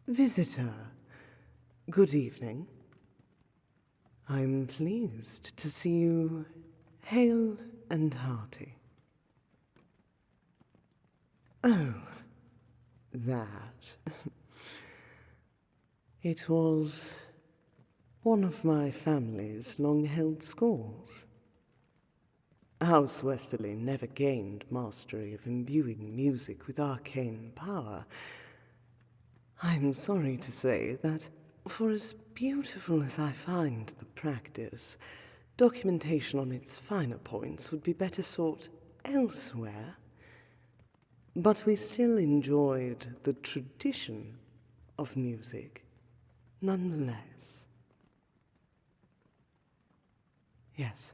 Visitor, good evening. I'm pleased to see you hale and hearty. Oh, that. It was one of my family's long-held scores. House Westerly never gained mastery of imbuing music with arcane power. I'm sorry to say that, for as beautiful as I find the practice, documentation on its finer points would be better sought elsewhere. But we still enjoyed the tradition of music, nonetheless. Yes.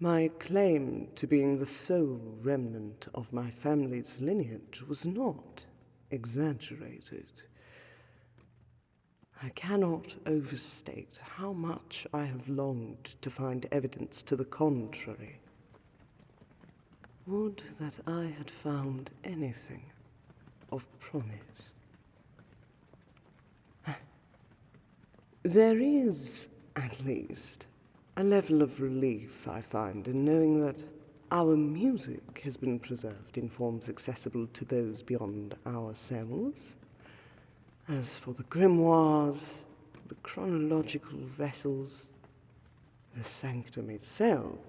My claim to being the sole remnant of my family's lineage was not exaggerated. I cannot overstate how much I have longed to find evidence to the contrary. Would that I had found anything of promise. There is, at least, a level of relief I find in knowing that our music has been preserved in forms accessible to those beyond ourselves. As for the grimoires, the chronological vessels, the Sanctum itself,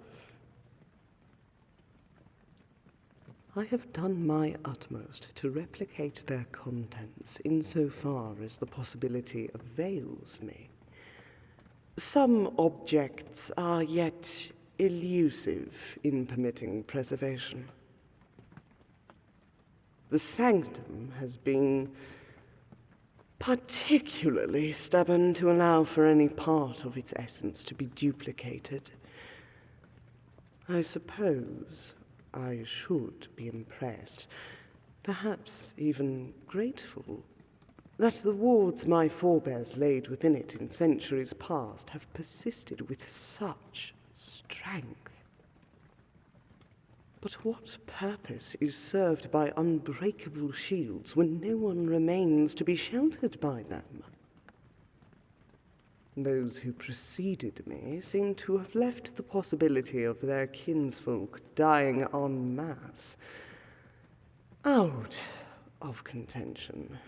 I have done my utmost to replicate their contents insofar as the possibility avails me. Some objects are yet elusive in permitting preservation. The Sanctum has been particularly stubborn to allow for any part of its essence to be duplicated. I suppose I should be impressed, perhaps even grateful, that the wards my forebears laid within it in centuries past have persisted with such strength. But what purpose is served by unbreakable shields when no one remains to be sheltered by them? Those who preceded me seem to have left the possibility of their kinsfolk dying en masse out of contention.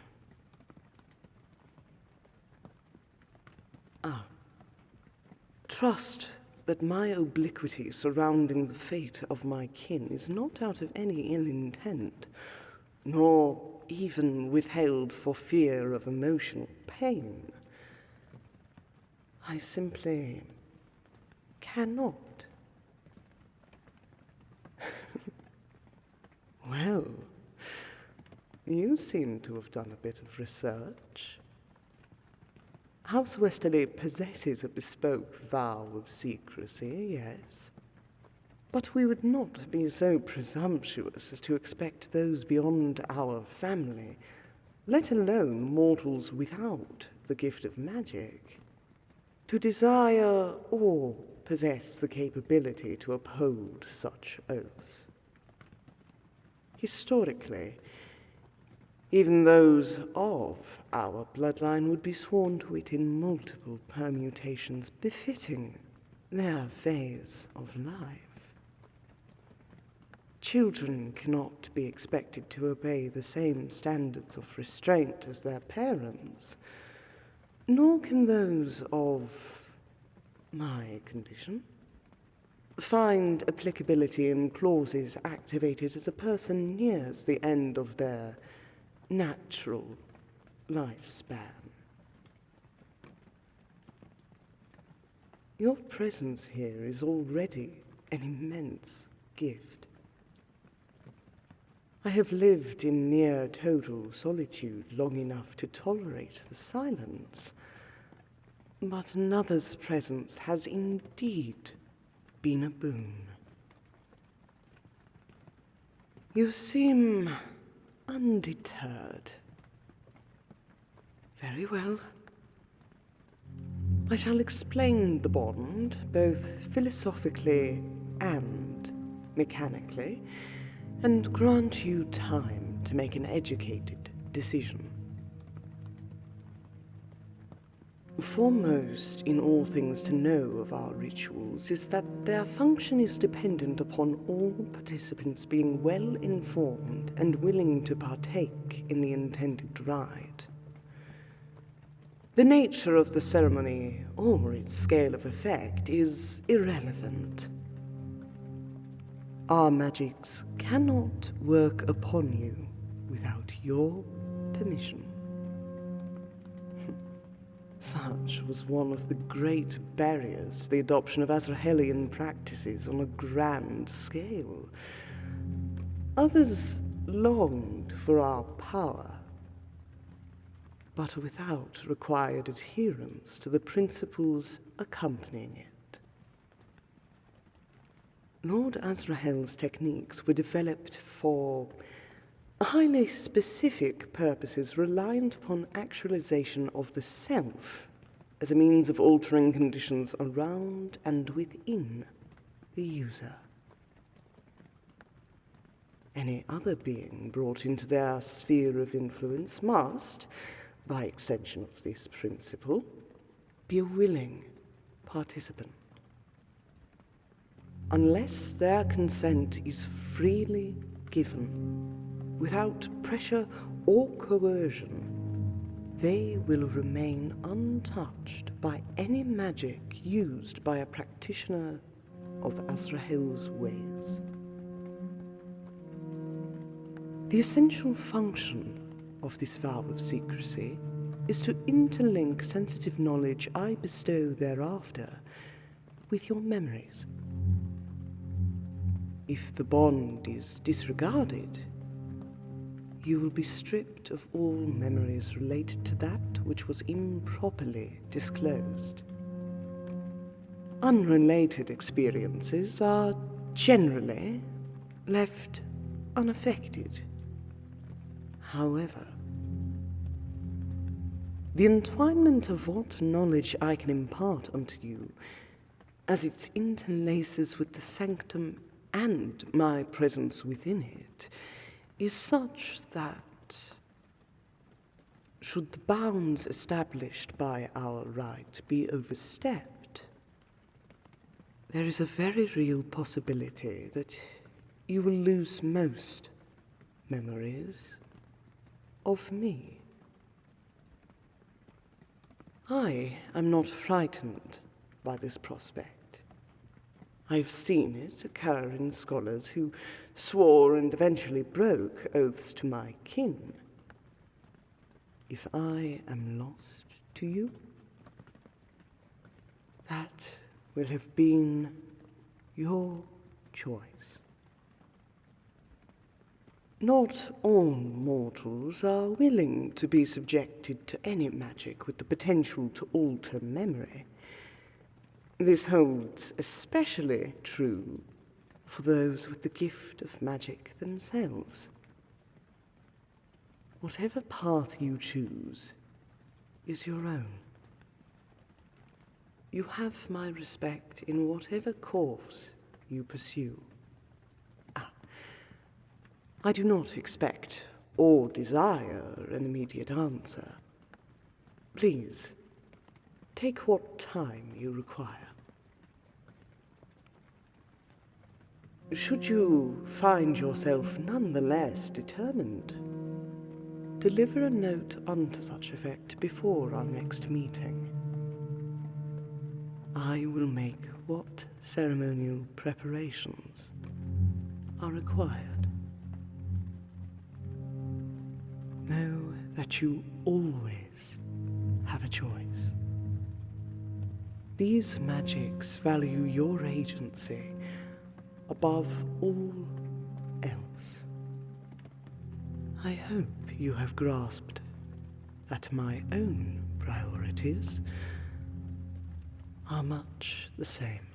Trust that my obliquity surrounding the fate of my kin is not out of any ill intent, nor even withheld for fear of emotional pain. I simply cannot. Well, you seem to have done a bit of research. House Westerly possesses a bespoke vow of secrecy, yes. But we would not be so presumptuous as to expect those beyond our family, let alone mortals without the gift of magic, to desire or possess the capability to uphold such oaths. Historically, even those of our bloodline would be sworn to it in multiple permutations befitting their phase of life. Children cannot be expected to obey the same standards of restraint as their parents, nor can those of my condition find applicability in clauses activated as a person nears the end of their natural lifespan. Your presence here is already an immense gift. I have lived in near total solitude long enough to tolerate the silence, but another's presence has indeed been a boon. You seem undeterred. Very well. I shall explain the bond, both philosophically and mechanically, and grant you time to make an educated decision. Foremost in all things to know of our rituals is that their function is dependent upon all participants being well informed and willing to partake in the intended rite. The nature of the ceremony or its scale of effect is irrelevant. Our magics cannot work upon you without your permission. Such was one of the great barriers to the adoption of Azrahelian practices on a grand scale. Others longed for our power, but without required adherence to the principles accompanying it. Lord Azrahel's techniques were developed for highly specific purposes reliant upon actualization of the self as a means of altering conditions around and within the user. Any other being brought into their sphere of influence must, by extension of this principle, be a willing participant. Unless their consent is freely given, without pressure or coercion, they will remain untouched by any magic used by a practitioner of Azrahel's ways. The essential function of this vow of secrecy is to interlink sensitive knowledge I bestow thereafter with your memories. If the bond is disregarded, you will be stripped of all memories related to that which was improperly disclosed. Unrelated experiences are generally left unaffected. However, the entwinement of what knowledge I can impart unto you, as it interlaces with the sanctum and my presence within it, is such that, should the bounds established by our rite be overstepped, there is a very real possibility that you will lose most memories of me. I am not frightened by this prospect. I've seen it occur in scholars who swore and eventually broke oaths to my kin. If I am lost to you, that will have been your choice. Not all mortals are willing to be subjected to any magic with the potential to alter memory. This holds especially true for those with the gift of magic themselves. Whatever path you choose is your own. You have my respect in whatever course you pursue. I do not expect or desire an immediate answer. Please, take what time you require. Should you find yourself nonetheless determined, deliver a note unto such effect before our next meeting. I will make what ceremonial preparations are required. Know that you always have a choice. These magics value your agency above all else. I hope you have grasped that my own priorities are much the same.